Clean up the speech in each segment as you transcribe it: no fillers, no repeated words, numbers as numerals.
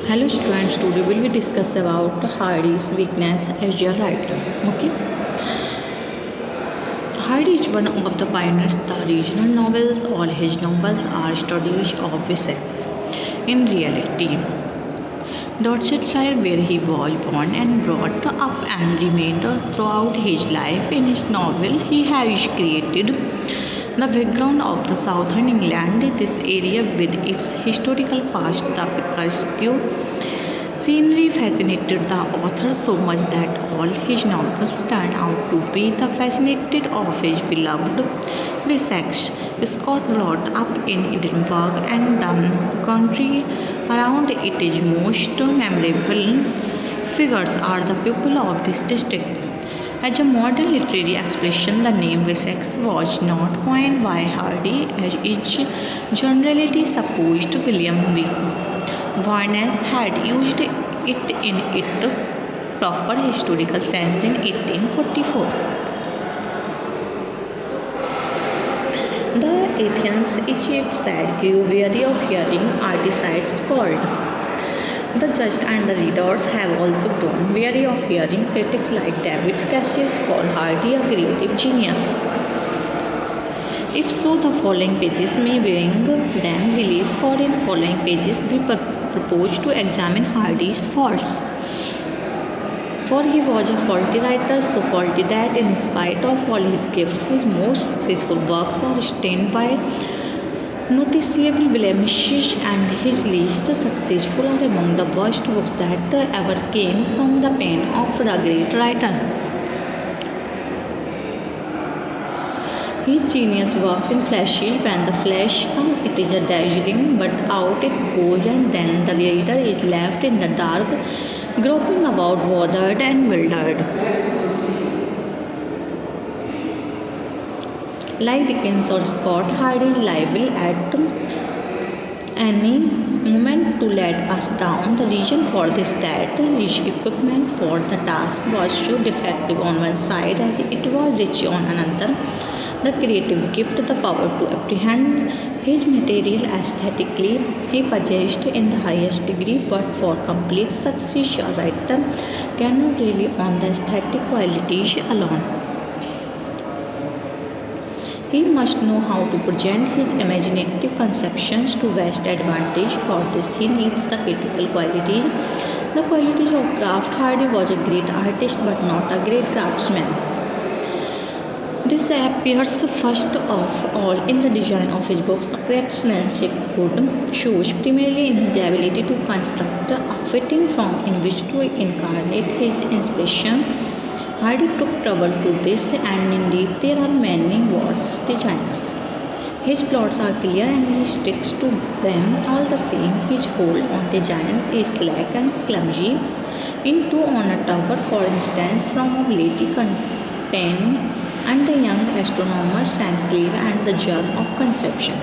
Hello students, today will we discuss about Hardy's weakness as a writer. Okay, Hardy is one of the pioneers of the regional novels. All his novels are studies of Wessex. In reality, Dorsetshire, where he was born and brought up and remained throughout his life. In his novel, he has created the background of the southern England. This area, with its historical past, the picturesque scenery fascinated the author so much that all his novels turned out to be the fascinated of his beloved Wessex. Scott brought up in Edinburgh and the country around it. His most memorable figures are the people of this district. As a modern literary expression, the name Wessex was not coined by Hardy, as is generally supposed. William Varnes had used it in its proper historical sense in 1844. The Athenians, it said, grew weary of hearing articides called. The judge and the readers have also grown weary of hearing critics like David Cassius call Hardy a creative genius. If so, the following pages may bring them relief, for in following pages we propose to examine Hardy's faults. For he was a faulty writer, so faulty that in spite of all his gifts, his most successful works are stained by noticeable blemishes, and his least successful are among the worst books that ever came from the pen of the great writer. His genius works in flashes. When the flash comes, it is a dazzling, but out it goes, and then the reader is left in the dark, groping about, bothered and bewildered. Like Dickens or Scott, Hardy is liable at any moment to let us down. The reason for this that his equipment for the task was so defective on one side as it was rich on another. The creative gift, the power to apprehend his material aesthetically, he possessed in the highest degree, but for complete success, a writer cannot rely on the aesthetic qualities alone. He must know how to present his imaginative conceptions to best advantage. For this, he needs the critical qualities, the qualities of craft. Hardy was a great artist, but not a great craftsman. This appears first of all in the design of his books. The craftsmanship shows primarily in his ability to construct a fitting form in which to incarnate his inspiration. Hardy took trouble to this, and indeed there are many worse designers. His plots are clear and he sticks to them all the same. His hold on designs is slack and clumsy. In Two on a Tower, for instance, from a lady contained and the young astronomer Saint-Clair and the germ of conception.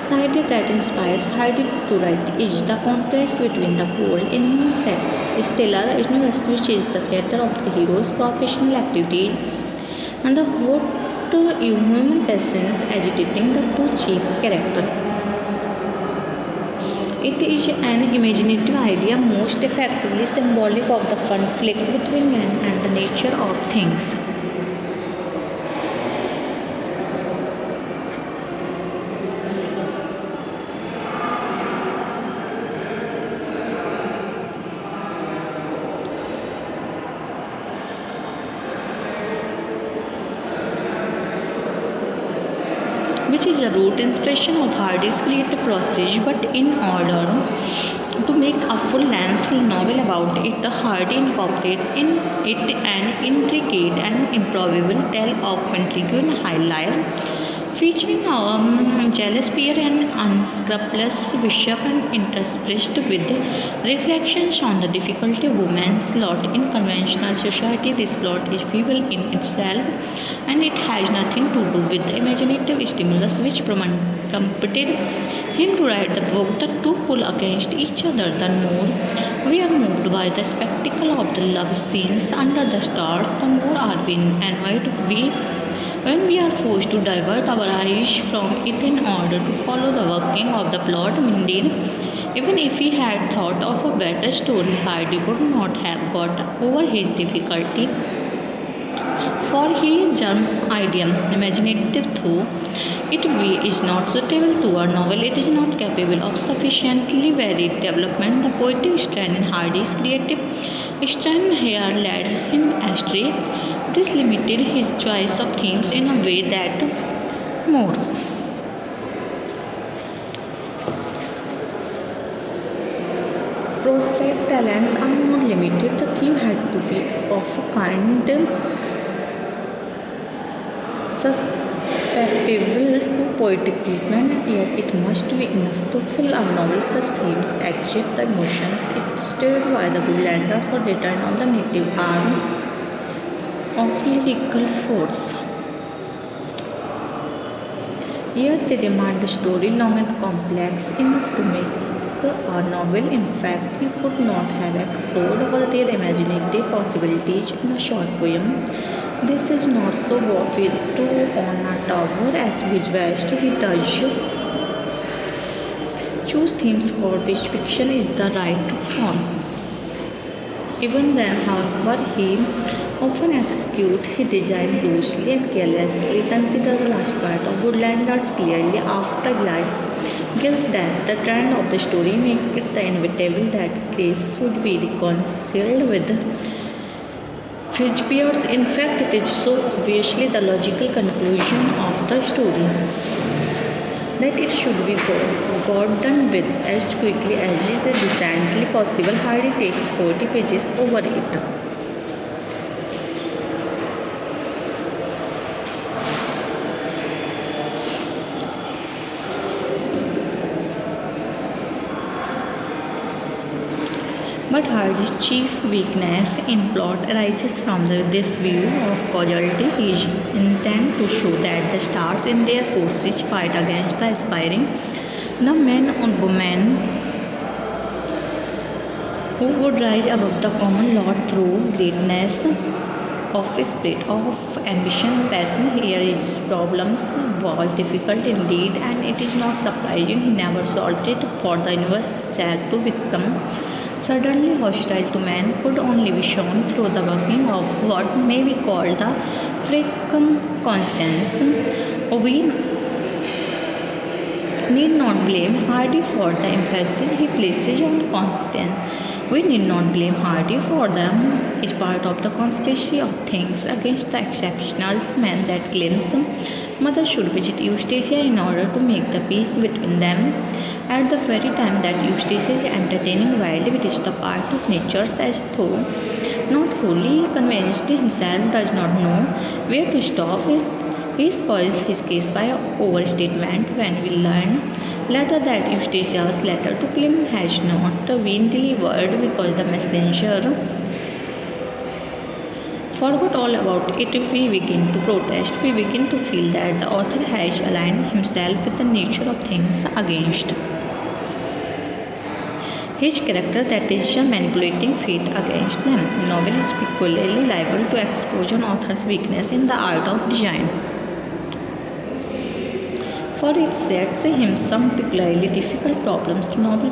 The idea that inspires Hardy to write is the contrast between the cold, inhuman stellar universe, which is the theatre of the hero's professional activities, and the hot human passions agitating the two chief characters. It is an imaginative idea, most effectively symbolic of the conflict between man and the nature of things. Which is a root inspiration of Hardy's creative process, but in order to make a full-length novel about it, Hardy incorporates in it an intricate and improbable tale of intrigue and high life, featuring a jealous peer and unscrupulous bishop, and interspersed with reflections on the difficulty of women's lot in conventional society. This plot is feeble in itself, and it has nothing to do with the imaginative stimulus which prompted him to write the book. The two pull against each other. The more we are moved by the spectacle of the love scenes under the stars, the more are we annoyed when we are forced to divert our eyes from it in order to follow the working of the plot. Indeed, Even if he had thought of a better story, Hardy would not have got over his difficulty, for his germ idiom, imaginative though it is not suitable to a novel, it is not capable of sufficiently varied development. The poetic strand in Hardy's creative strand here led him astray. This limited his choice of themes in a way that more prosaic talents are not limited. The theme had to be of a kind susceptible to poetic treatment, yet it must be enough to fill a novel. Such themes excite the emotions it stirred by the woodlanders or return of the native arm of lyrical force. Yet they demand a story long and complex enough to make a novel. In fact, he could not have explored all their imaginative possibilities in a short poem. This is not so what we do on a tower at which west he does choose themes for which fiction is the right form. Even then, however, he often executes his design loosely and carelessly. Consider the last part of Woodlanders clearly after Gill's death. The trend of the story makes it the inevitable that Grace would be reconciled with Fitzgerald. In fact, it is so obviously the logical conclusion of the story that it should be got done with as quickly as is decently possible. Hardy takes 40 pages over it. But Hardy's chief weakness in plot arises from this view of causality. He intends to show that the stars in their courses fight against the aspiring, the men or women who would rise above the common lot through greatness of spirit, of ambition and passion. Here his problems was difficult indeed, and it is not surprising he never solved it, for the universe had to become suddenly hostile to man could only be shown through the working of what may be called the Fricke constants. We need not blame Hardy for the emphasis he places on constants. We need not blame Hardy for them. Is part of the conspiracy of things against the exceptional man that claims mother should visit Eustacia in order to make the peace between them. At the very time that Eustacia is entertaining Wilde, which is the part of nature, as though not wholly convinced himself, does not know where to stop. He spoils his case by overstatement when we learn later that Eustacia's letter to Clem has not been delivered because the messenger forgot all about it. If we begin to protest, we begin to feel that the author has aligned himself with the nature of things against his character, that is, manipulating fate against them. The novel is peculiarly liable to expose an author's weakness in the art of design, for it sets him some peculiarly difficult problems. The novel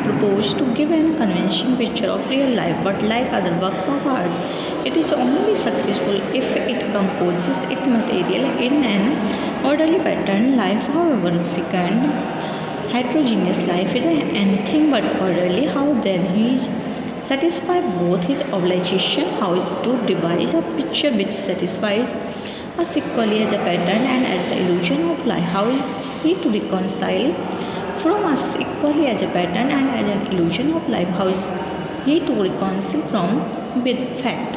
proposed to give an convincing picture of real life, but like other works of art, it is only successful if it composes its material in an orderly pattern. Life, however fecund, heterogeneous life is anything but orderly. How then he satisfy both his obligation, how is to devise a picture which satisfies us equally as a pattern and as the illusion of life? How is he to reconcile from us equally as a pattern and as an illusion of life? How is he to reconcile from with fact?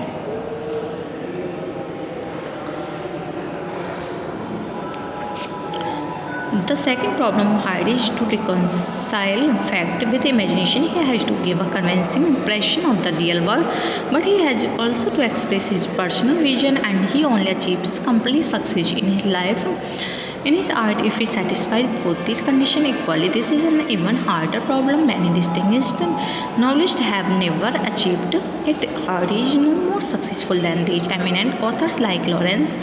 The second problem of Hardy is to reconcile fact with imagination. He has to give a convincing impression of the real world, but he has also to express his personal vision, and he only achieves complete success in his life In his art, if he satisfies both these conditions equally, this is an even harder problem. Many distinguished novelists have never achieved it. Hardy is no more successful than these eminent authors like Lawrence,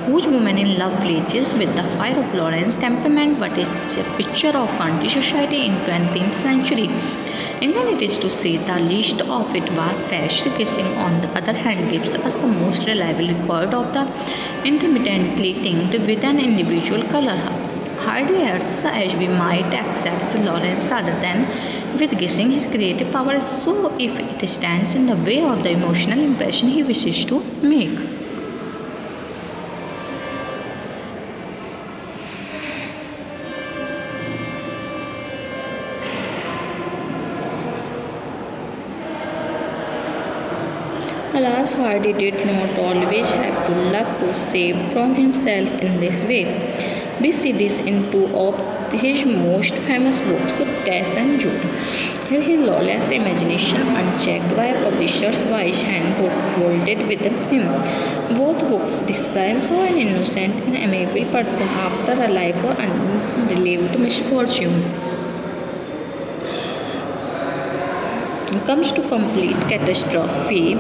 whose Woman in Love blazes with the fire of Lawrence's temperament, but is a picture of country society in 20th century. England, it is to say the least of it, war-fetched. Kissing, on the other hand, gives us the most reliable record of the intermittently tinged with an individual color. Hardy adds, as we might accept with Lawrence rather than with Gissing, his creative power is so if it stands in the way of the emotional impression he wishes to make. Alas, Hardy did not always have to luck to save from himself in this way. We see this in two of his most famous books, Cass and Jude. Here his lawless imagination, unchecked by a publisher's wise hand, bolted with him. Both books describe how an innocent and amiable person, after a life of unrelieved misfortune, comes to complete catastrophe.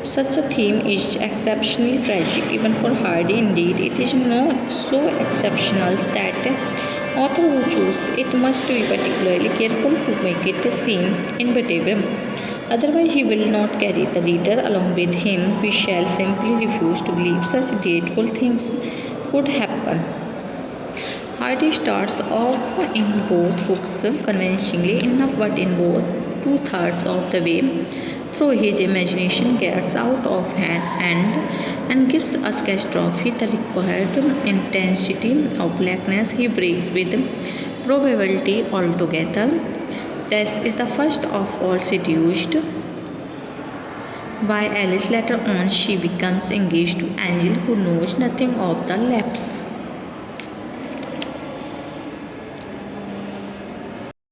Such a theme is exceptionally tragic even for Hardy. Indeed, it is so exceptional that the author who chooses it must be particularly careful to make it seem inevitable. Otherwise, he will not carry the reader along with him. We shall simply refuse to believe such dreadful things could happen. Hardy starts off in both books convincingly enough, but in both two-thirds of the way through his imagination gets out of hand and gives us catastrophe the required intensity of blackness. He breaks with probability altogether. Tess is the first of all seduced by Alice. Later on, she becomes engaged to Angel, who knows nothing of the lapse.